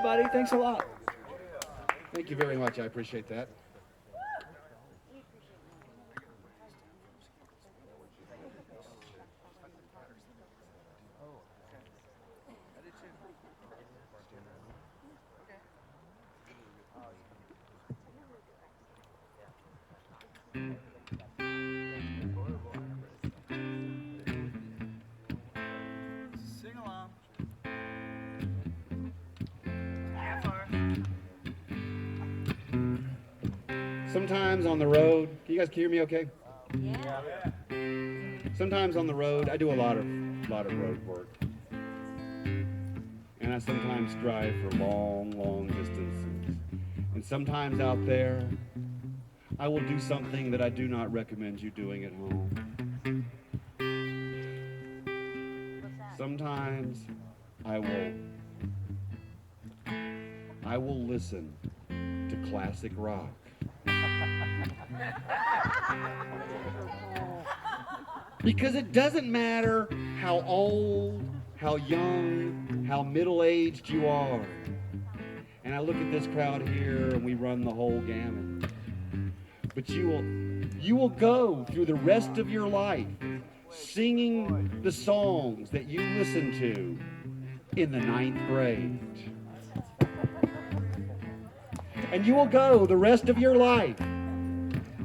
everybody. Thanks a lot. Thank you very much. I appreciate that. Sing along. Sometimes on the road, can you guys hear me okay? Yeah. Sometimes on the road, I do a lot of road work. And I sometimes drive for long distances. And sometimes out there, I will do something that I do not recommend you doing at home. Sometimes I will listen to classic rock. Because it doesn't matter how old, how young, how middle-aged you are. And I look at this crowd here and we run the whole gamut. But you will go through the rest of your life singing the songs that you listened to in the 9th grade. And you will go the rest of your life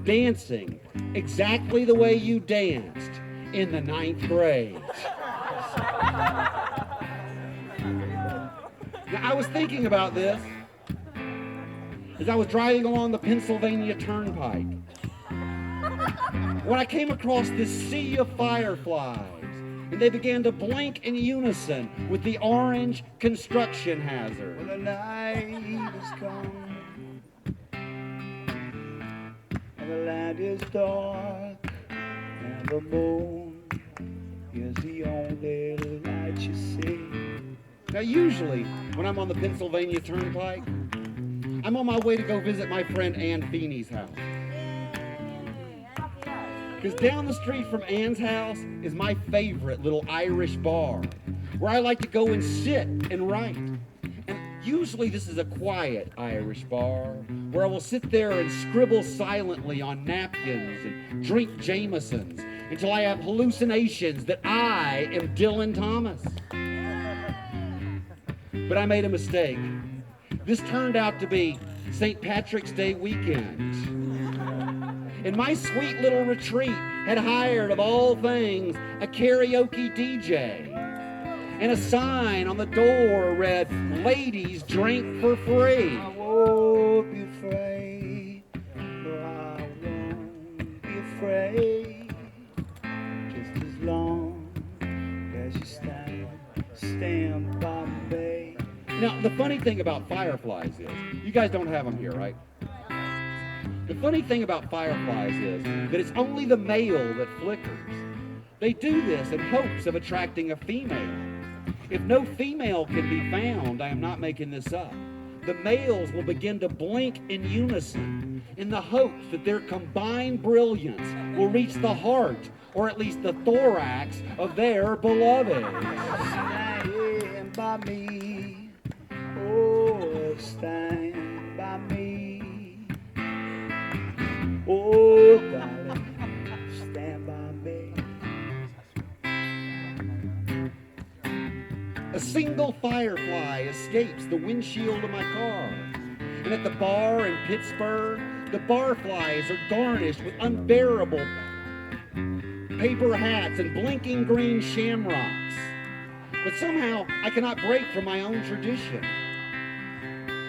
dancing exactly the way you danced in the 9th grade. Now, I was thinking about this as I was driving along the Pennsylvania Turnpike when I came across this sea of fireflies, and they began to blink in unison with the orange construction hazard. Well, the night has come, and the land is dark, and the moon is the only light you see. Now, usually, when I'm on the Pennsylvania Turnpike, I'm on my way to go visit my friend Ann Feeney's house. Because down the street from Ann's house is my favorite little Irish bar, where I like to go and sit and write. And usually this is a quiet Irish bar, where I will sit there and scribble silently on napkins and drink Jamesons until I have hallucinations that I am Dylan Thomas. But I made a mistake. This turned out to be St. Patrick's Day weekend. And my sweet little retreat had hired, of all things, a karaoke DJ. And a sign on the door read, "Ladies drink for free." I won't be afraid, no, I won't be afraid, just as long as you stand by me. Now, the funny thing about fireflies is, you guys don't have them here, right? The funny thing about fireflies is that it's only the male that flickers. They do this in hopes of attracting a female. If no female can be found, I am not making this up, the males will begin to blink in unison in the hopes that their combined brilliance will reach the heart, or at least the thorax, of their beloved. Stand by me, oh, stand by me. Oh, darling, stand by me. A single firefly escapes the windshield of my car. And at the bar in Pittsburgh, the barflies are garnished with unbearable paper hats and blinking green shamrocks. But somehow I cannot break from my own tradition.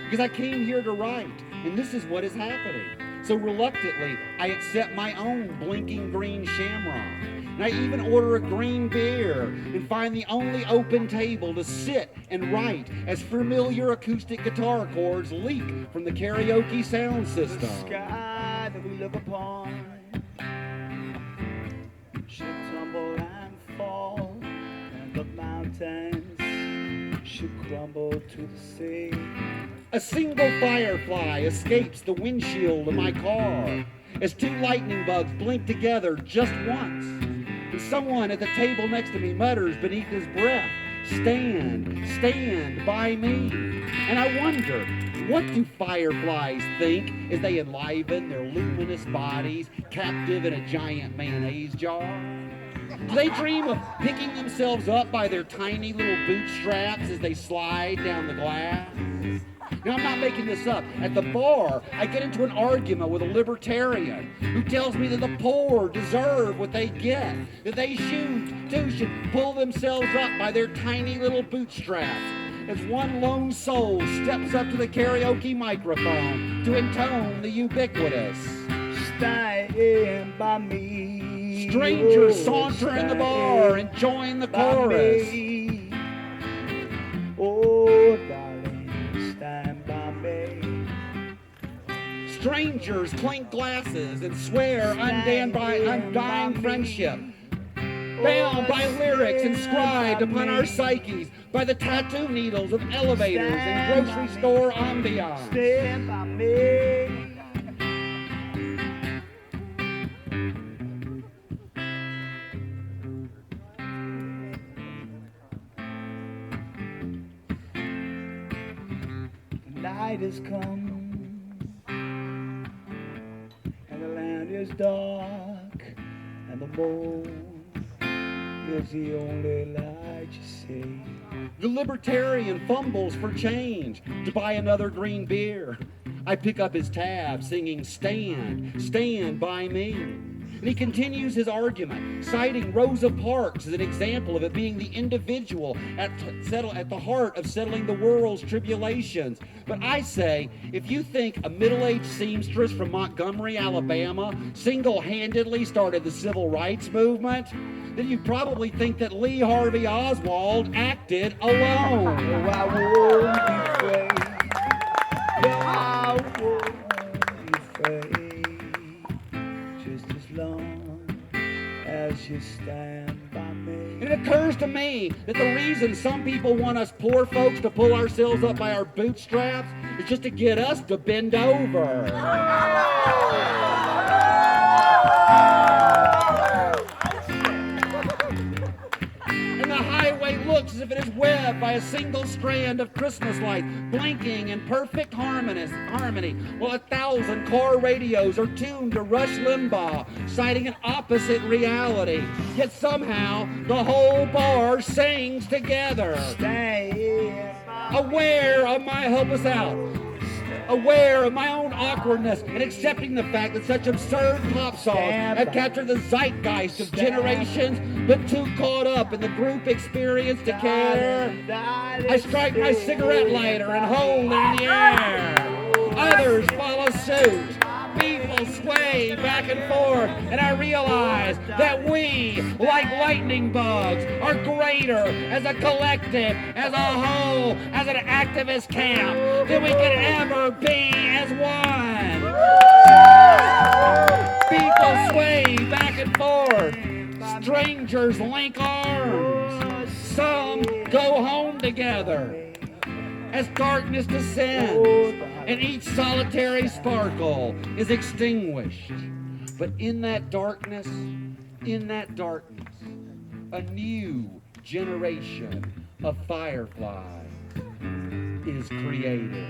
Because I came here to write, and this is what is happening. So reluctantly, I accept my own blinking green shamrock. And I even order a green beer and find the only open table to sit and write as familiar acoustic guitar chords leak from the karaoke sound system. The sky that we look upon should tumble and fall, and the mountains should crumble to the sea. A single firefly escapes the windshield of my car as two lightning bugs blink together just once. And someone at the table next to me mutters beneath his breath, stand by me. And I wonder, what do fireflies think as they enliven their luminous bodies, captive in a giant mayonnaise jar? Do they dream of picking themselves up by their tiny little bootstraps as they slide down the glass? Now, I'm not making this up. At the bar, I get into an argument with a libertarian who tells me that the poor deserve what they get, that they too should pull themselves up by their tiny little bootstraps, as one lone soul steps up to the karaoke microphone to intone the ubiquitous "Stand by me." Strangers Oh, saunter in the bar and join the chorus. me. Oh, darling, stand by me. Strangers clink glasses and swear undying friendship, bound by lyrics inscribed upon our psyches, by the tattoo needles of elevators and grocery store ambiance. Stand by me. The night has come and the land is dark and the moon is the only light you see. The libertarian fumbles for change to buy another green beer. I pick up his tab, singing stand by me. And he continues his argument, citing Rosa Parks as an example of it being the individual at the heart of settling the world's tribulations. But I say, if you think a middle-aged seamstress from Montgomery, Alabama, single-handedly started the civil rights movement, then you probably think that Lee Harvey Oswald acted alone. Oh, I won't be afraid. No, I won't be afraid. Just as long as you stand by me. It occurs to me that the reason some people want us poor folks to pull ourselves up by our bootstraps is just to get us to bend over. And the highway looks as if it is webbed by a single strand of Christmas lights, blinking in perfect harmony, while 1,000 car radios are tuned to Rush Limbaugh, citing an opposite reality. Yet somehow the whole bar sings together. Stand by Aware of my help us out. Aware of my own awkwardness and accepting the fact that such absurd pop songs have captured the zeitgeist of generations, but too caught up in the group experience to care. I strike my cigarette lighter and hold it in the air. Others follow suit. People sway back and forth, and I realize that we, like lightning bugs, are greater as a collective, as a whole, as an activist camp, than we can ever be as one. People sway back and forth. Strangers link arms. Some go home together. As darkness descends, and each solitary sparkle is extinguished. But in that darkness, a new generation of fireflies is created.